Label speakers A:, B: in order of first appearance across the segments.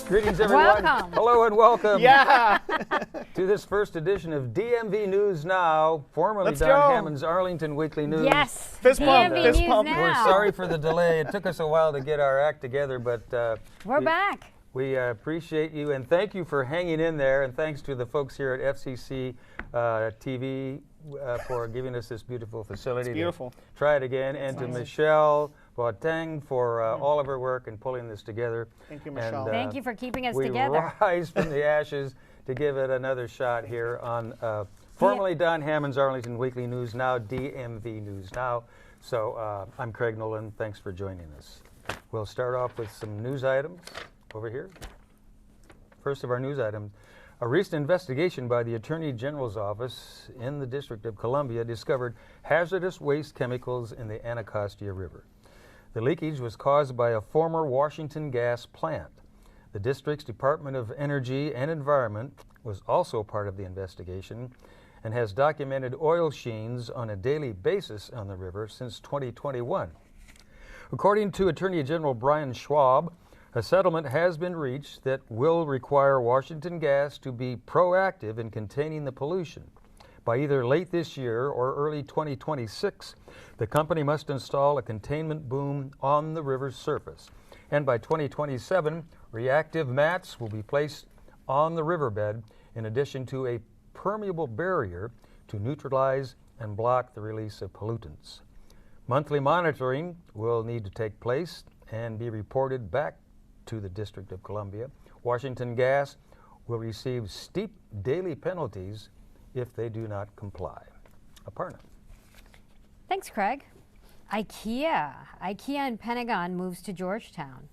A: Greetings, everyone.
B: Welcome.
A: Hello and welcome.
C: Yeah.
A: To this first edition of DMV News Now, formerly
C: Let's
A: Don
C: go.
A: Hammond's Arlington Weekly News.
B: Yes.
C: Fist bump,
B: DMV
C: fist
B: News
C: bump.
B: Now.
A: We're sorry for the delay. It took us a while to get our act together, but
B: We're back.
A: we appreciate you and thank you for hanging in there. And thanks to the folks here at FCC TV for giving us this beautiful facility.
C: It's beautiful.
A: To try it again. And to Michelle Boateng for all of her work in pulling this together.
C: Thank you, Michelle.
B: Thank you for keeping us
A: we
B: together.
A: rise from the ashes to give it another shot here on formerly Don Hammond's Arlington Weekly News, now DMV News Now. So I'm Craig Nolan. Thanks for joining us. We'll start off with some news items over here. First of our news items, a recent investigation by the Attorney General's office in the District of Columbia discovered hazardous waste chemicals in the Anacostia River. The leakage was caused by a former Washington gas plant. The district's Department of Energy and Environment was also part of the investigation and has documented oil sheens on a daily basis on the river since 2021. According to Attorney General Brian Schwab, a settlement has been reached that will require Washington Gas to be proactive in containing the pollution. By either late this year or early 2026, the company must install a containment boom on the river's surface. And by 2027, reactive mats will be placed on the riverbed in addition to a permeable barrier to neutralize and block the release of pollutants. Monthly monitoring will need to take place and be reported back to the District of Columbia. Washington Gas will receive steep daily penalties if they do not comply. Aparna.
B: Thanks, Craig. IKEA in Pentagon moves to Georgetown.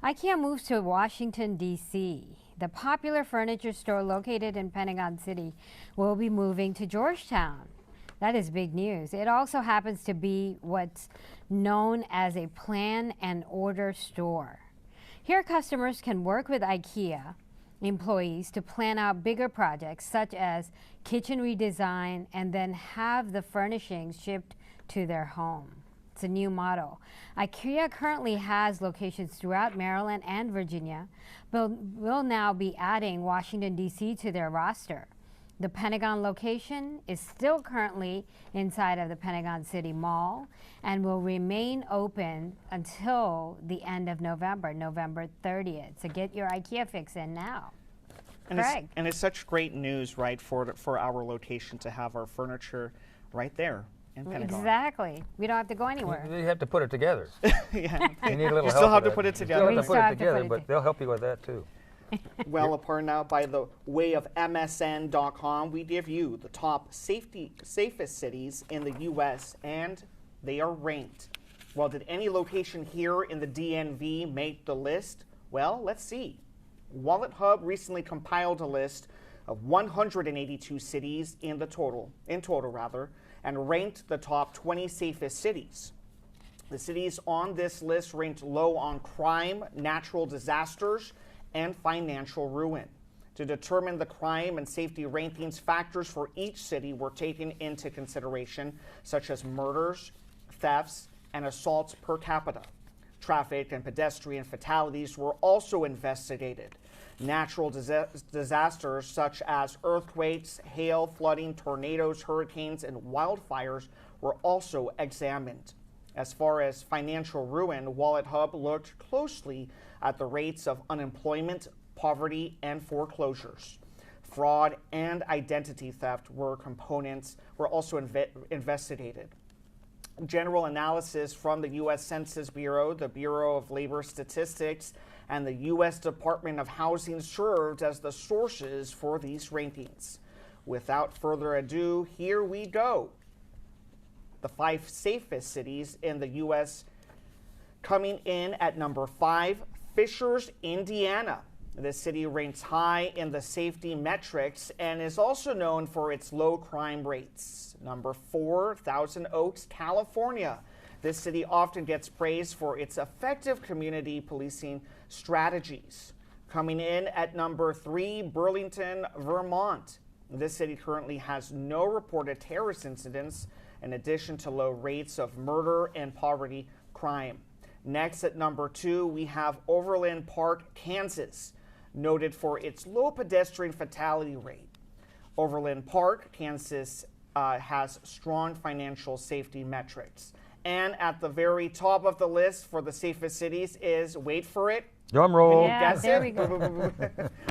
B: IKEA moves to Washington, D.C. The popular furniture store located in Pentagon City will be moving to Georgetown. That is big news. It also happens to be what's known as a plan and order store. Here, customers can work with IKEA employees to plan out bigger projects such as kitchen redesign and then have the furnishings shipped to their home. It's a new model. IKEA currently has locations throughout Maryland and Virginia, but will now be adding Washington, D.C. to their roster. The Pentagon location is still currently inside of the Pentagon City Mall and will remain open until the end of November 30th. So get your IKEA fix in now. Craig.
C: And it's such great news, right, for our location to have our furniture right there in Pentagon.
B: Exactly. We don't have to go anywhere.
A: You have to put it together.
C: Yeah.
A: You need a little
C: You
A: help.
C: still have
A: with
C: to put it
A: that.
C: together.
A: You still have to put it together,
B: put it
A: but they'll help you with that too.
C: Well, Aparna, by the way of MSN.com, we give you the top safest cities in the U.S., and they are ranked. Well, did any location here in the DMV make the list? Well, let's see. Wallet Hub recently compiled a list of 182 cities in total, and ranked the top 20 safest cities. The cities on this list ranked low on crime, natural disasters, and financial ruin. To determine the crime and safety rankings, factors for each city were taken into consideration, such as murders, thefts, and assaults per capita. Traffic and pedestrian fatalities were also investigated. Natural disasters such as earthquakes, hail, flooding, tornadoes, hurricanes, and wildfires were also examined. As far as financial ruin, Wallet Hub looked closely at the rates of unemployment, poverty, and foreclosures. Fraud and identity theft were also investigated. General analysis from the U.S. Census Bureau, the Bureau of Labor Statistics, and the U.S. Department of Housing served as the sources for these rankings. Without further ado, here we go. The 5 safest cities in the U.S. coming in at number 5, Fishers, Indiana. This city ranks high in the safety metrics and is also known for its low crime rates. Number 4, Thousand Oaks, California. This city often gets praised for its effective community policing strategies. Coming in at number 3, Burlington, Vermont. This city currently has no reported terrorist incidents, in addition to low rates of murder and poverty crime. Next at number 2, we have Overland Park, Kansas, noted for its low pedestrian fatality rate. Overland Park, Kansas has strong financial safety metrics. And at the very top of the list for the safest cities is, wait for it,
A: Drum roll.
B: Yeah,
C: guess
B: there
C: it?
B: we go.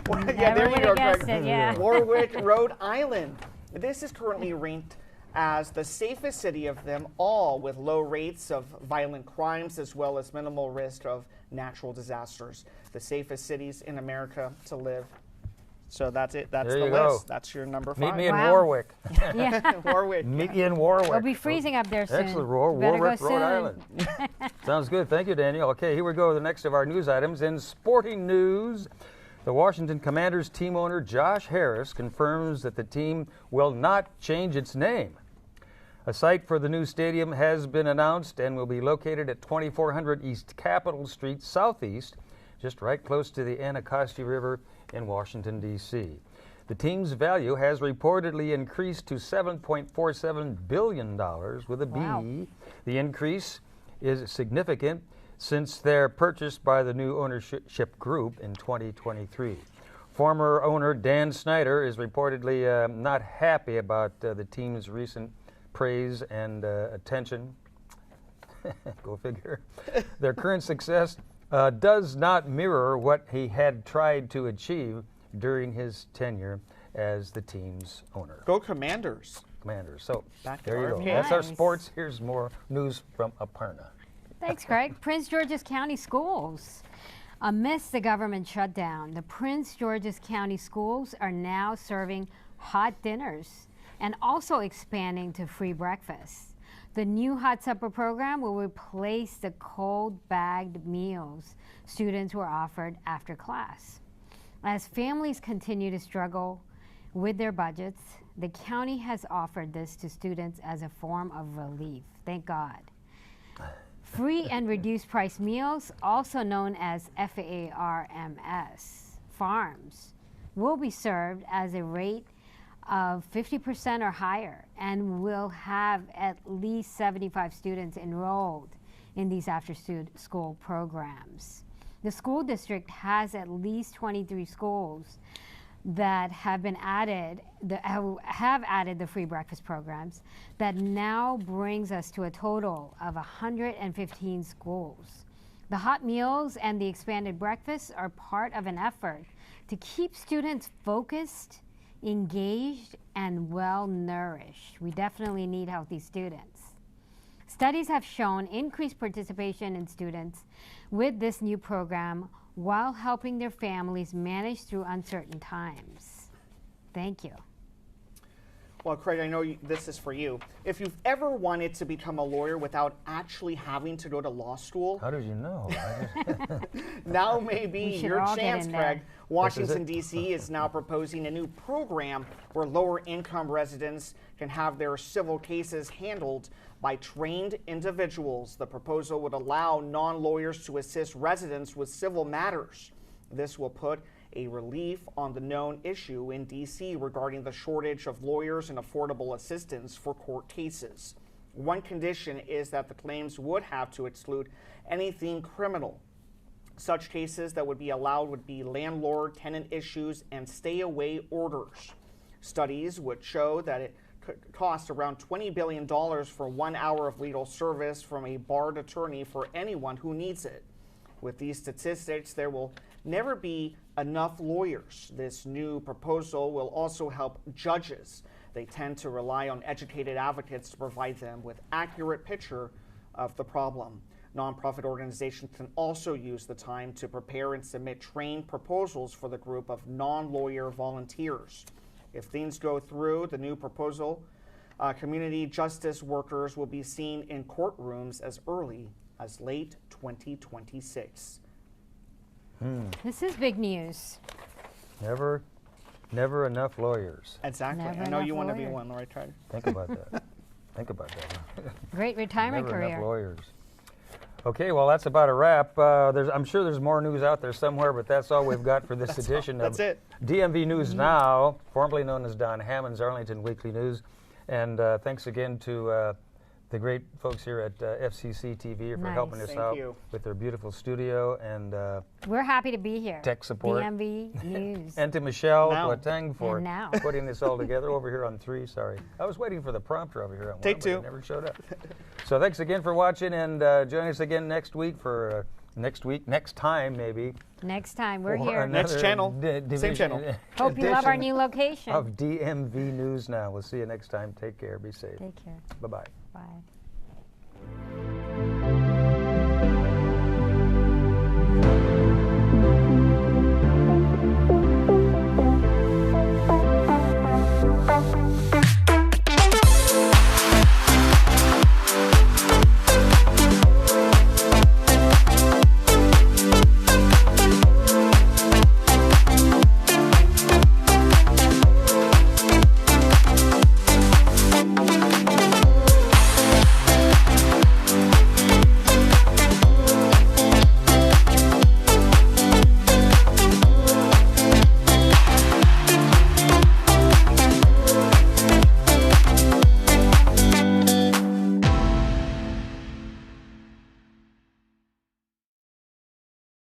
C: Well, yeah,
B: Never
C: there you
B: would
C: go,
B: have guessed
C: Greg.
B: it, yeah.
C: Warwick, Rhode Island. This is currently ranked as the safest city of them all, with low rates of violent crimes as well as minimal risk of natural disasters. The safest cities in America to live. So that's it. That's
A: There
C: the
A: you go.
C: list. That's your number 5.
A: Meet me in
B: Wow.
A: Warwick.
B: Yeah.
C: Warwick.
A: Meet you in Warwick.
B: We'll be freezing up there soon.
A: Excellent.
B: Better
A: Warwick,
B: go
A: Rhode
B: soon.
A: Island. Sounds good. Thank you, Daniel. Okay, here we go. The next of our news items. In sporting news, the Washington Commanders team owner Josh Harris confirms that the team will not change its name. A site for the new stadium has been announced and will be located at 2400 East Capitol Street Southeast, just right close to the Anacostia River in Washington, D.C. The team's value has reportedly increased to $7.47 billion with a B.
B: Wow.
A: The increase is significant since their purchase by the new ownership group in 2023. Former owner Dan Snyder is reportedly not happy about the team's recent praise and attention. Go figure. Their current success does not mirror what he had tried to achieve during his tenure as the team's owner.
C: Go Commanders.
A: Commanders. So
C: Back to
A: there you go.
C: RFK.
A: That's our
B: Nice.
A: sports. Here's more news from Aparna.
B: Thanks, Greg. Prince George's County Schools. Amidst the government shutdown, the Prince George's County Schools are now serving hot dinners and also expanding to free breakfast. The new hot supper program will replace the cold bagged meals students were offered after class. As families continue to struggle with their budgets, the county has offered this to students as a form of relief. Thank God. Free and reduced price meals, also known as FARMS, farms, will be served as a rate of 50% or higher and will have at least 75 students enrolled in these after-school programs. The school district has at least 23 schools that have added the free breakfast programs. That now brings us to a total of 115 schools. The hot meals and the expanded breakfasts are part of an effort to keep students focused, engaged, and well-nourished. We definitely need healthy students. Studies have shown increased participation in students with this new program while helping their families manage through uncertain times. Thank you.
C: Well, Craig, I know this is for you. If you've ever wanted to become a lawyer without actually having to go to law school,
A: How did you know?
C: now may be
B: We should
C: your
B: all get
C: chance,
B: in
C: Craig.
B: there.
C: Washington, D.C. is now proposing a new program where lower-income residents can have their civil cases handled by trained individuals. The proposal would allow non-lawyers to assist residents with civil matters. This will put a relief on the known issue in D.C. regarding the shortage of lawyers and affordable assistance for court cases. One condition is that the claims would have to exclude anything criminal. Such cases that would be allowed would be landlord-tenant issues and stay-away orders. Studies would show that it could cost around $20 billion for 1 hour of legal service from a barred attorney for anyone who needs it. With these statistics, there will never be enough lawyers. This new proposal will also help judges. They tend to rely on educated advocates to provide them with accurate picture of the problem. Nonprofit organizations can also use the time to prepare and submit trained proposals for the group of non-lawyer volunteers. If things go through the new proposal, community justice workers will be seen in courtrooms as early as late 2026.
B: This is big news.
A: Never enough lawyers.
C: Exactly.
B: Never
C: I know you
B: enough
C: want to be
B: lawyer.
C: one, right, Craig?
A: Think about that. Think about that.
B: Great retirement
A: Never enough
B: career.
A: lawyers. Okay, well, that's about a wrap. I'm sure there's more news out there somewhere, but that's all we've got for this edition
C: That's
A: of
C: it.
A: DMV News Now, formerly known as Don Hammond's Arlington Weekly News. And thanks again to the great folks here at FCC TV for helping
B: Nice.
A: us
C: Thank
A: out
C: you.
A: with their beautiful studio and
B: We're happy to be here.
A: tech support.
B: DMV News.
A: And to Michelle
C: Now.
A: Boateng for
B: And now.
A: putting this all together over here on 3. Sorry. I was waiting for the prompter over here on 1,
C: Take
A: but
C: 2.
A: it never showed up. So thanks again for watching, and join us again next week for next time maybe.
B: Next time, we're
A: for
B: here.
C: Next
A: another
C: channel. Same
A: division
C: channel.
B: Hope you love our
A: edition
B: new location.
A: of DMV News Now. We'll see you next time. Take care. Be safe.
B: Take care.
A: Bye-bye.
B: Bye.